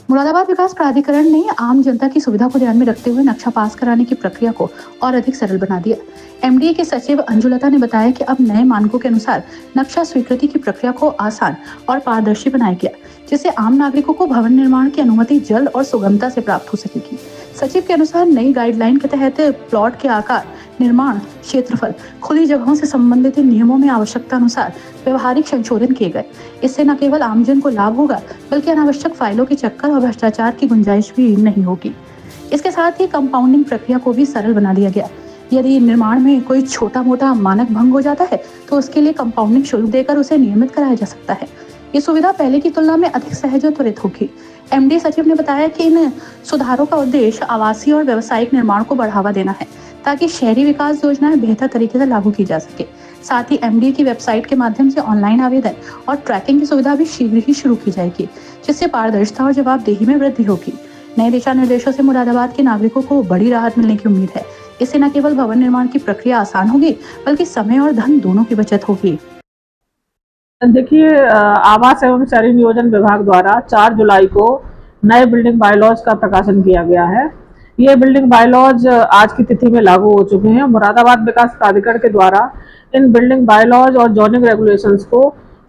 मुरादाबाद विकास प्राधिकरण ने आम जनता की सुविधा को ध्यान में रखते हुए नक्शा पास कराने की प्रक्रिया को और अधिक सरल बना दिया। एमडीए के सचिव अंजुलता ने बताया कि अब नए मानकों के अनुसार नक्शा स्वीकृति की प्रक्रिया को आसान और पारदर्शी बनाया गया, जिससे आम नागरिकों को भवन निर्माण की अनुमति जल्द और सुगमता से प्राप्त हो सकेगी। सचिव के अनुसार नई गाइडलाइन के तहत प्लॉट के आकार, निर्माण क्षेत्रफल, खुली जगहों से संबंधित नियमों में आवश्यकता अनुसार व्यवहारिक संशोधन किए गए। इससे न केवल आमजन को लाभ होगा, बल्कि अनावश्यक फाइलों के चक्कर और भ्रष्टाचार की गुंजाइश भी नहीं होगी। इसके साथ ही कंपाउंडिंग प्रक्रिया को भी सरल बना दिया गया। यदि निर्माण में कोई छोटा मोटा मानक भंग हो जाता है, तो उसके लिए कंपाउंडिंग शुल्क देकर उसे नियमित कराया जा सकता है। ये सुविधा पहले की तुलना में अधिक सहज और त्वरित होगी। एमडी सचिव ने बताया कि इन सुधारों का उद्देश्य आवासीय और व्यावसायिक निर्माण को बढ़ावा देना है, ताकि शहरी विकास योजनाएं बेहतर तरीके से लागू की जा सके। साथ ही एमडी की वेबसाइट के माध्यम से ऑनलाइन आवेदन और ट्रैकिंग की सुविधा भी शीघ्र ही शुरू की जाएगी, जिससे पारदर्शिता और जवाबदेही में वृद्धि होगी। नए दिशा निर्देशों से मुरादाबाद के नागरिकों को बड़ी राहत मिलने की उम्मीद है। इससे न केवल भवन निर्माण की प्रक्रिया आसान होगी, बल्कि समय और धन दोनों की बचत होगी। देखिए, आवास एवं शहरी नियोजन विभाग द्वारा 4 जुलाई को नए बिल्डिंग बायलॉज का प्रकाशन किया गया है। ये बिल्डिंग बायलॉज आज की तिथि में लागू हो चुके हैं। मुरादाबाद विकास प्राधिकरण के द्वारा इन बिल्डिंग बायलॉज और जोनिंग रेगुलेशंस को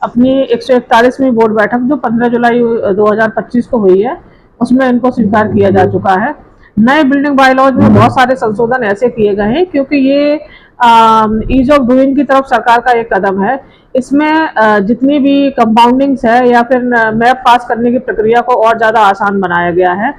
अपनी 141वीं बोर्ड बैठक जो 15 जुलाई 2025 को हुई है, उसमें इनको स्वीकार किया जा चुका है। नए बिल्डिंग बायलॉज में बहुत सारे संशोधन ऐसे किए गए हैं क्योंकि ये ईज ऑफ डूइंग की तरफ सरकार का एक कदम है। इसमें जितनी भी कंपाउंडिंग्स है या फिर मैप पास करने की प्रक्रिया को और ज़्यादा आसान बनाया गया है।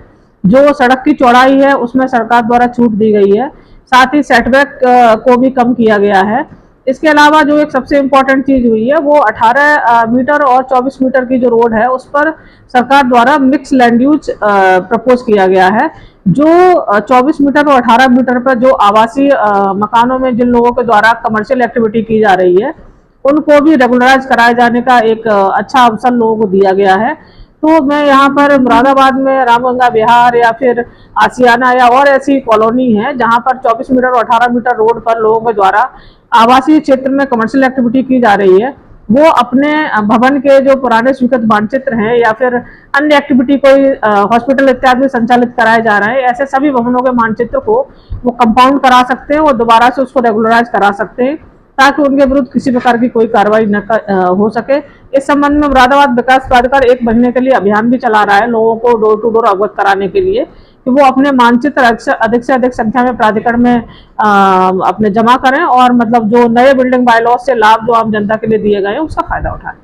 जो सड़क की चौड़ाई है उसमें सरकार द्वारा छूट दी गई है। साथ ही सेटबैक को भी कम किया गया है। इसके अलावा जो एक सबसे इम्पोर्टेंट चीज़ हुई है वो 18 मीटर और 24 मीटर की जो रोड है उस पर सरकार द्वारा मिक्स लैंड यूज प्रपोज किया गया है। जो 24 मीटर और 18 मीटर पर जो आवासीय मकानों में जिन लोगों के द्वारा कमर्शियल एक्टिविटी की जा रही है, उनको भी रेगुलराइज कराए जाने का एक अच्छा अवसर लोगों को दिया गया है। तो मैं यहाँ पर मुरादाबाद में रामगंगा विहार या फिर आसियाना या और ऐसी कॉलोनी है जहाँ पर 24 मीटर और 18 मीटर रोड पर लोगों के द्वारा आवासीय क्षेत्र में कमर्शियल एक्टिविटी की जा रही है, वो अपने भवन के जो पुराने स्वीकृत मानचित्र हैं या फिर अन्य एक्टिविटी कोई हॉस्पिटल इत्यादि संचालित कराए जा रहे हैं, ऐसे सभी भवनों के मानचित्र को वो कंपाउंड करा सकते हैं और दोबारा से उसको रेगुलराइज करा सकते हैं ताकि उनके विरुद्ध किसी प्रकार की कोई कार्रवाई न हो सके। इस संबंध में मुरादाबाद विकास प्राधिकार 1 महीने के लिए अभियान भी चला रहा है लोगों को डोर टू डोर अवगत कराने के लिए कि वो अपने मानचित्र अधिक से अधिक संख्या में प्राधिकरण में अपने जमा करें और मतलब जो नए बिल्डिंग बायलॉज से लाभ जो आम जनता के लिए दिए गए हैं उसका फायदा उठाएं।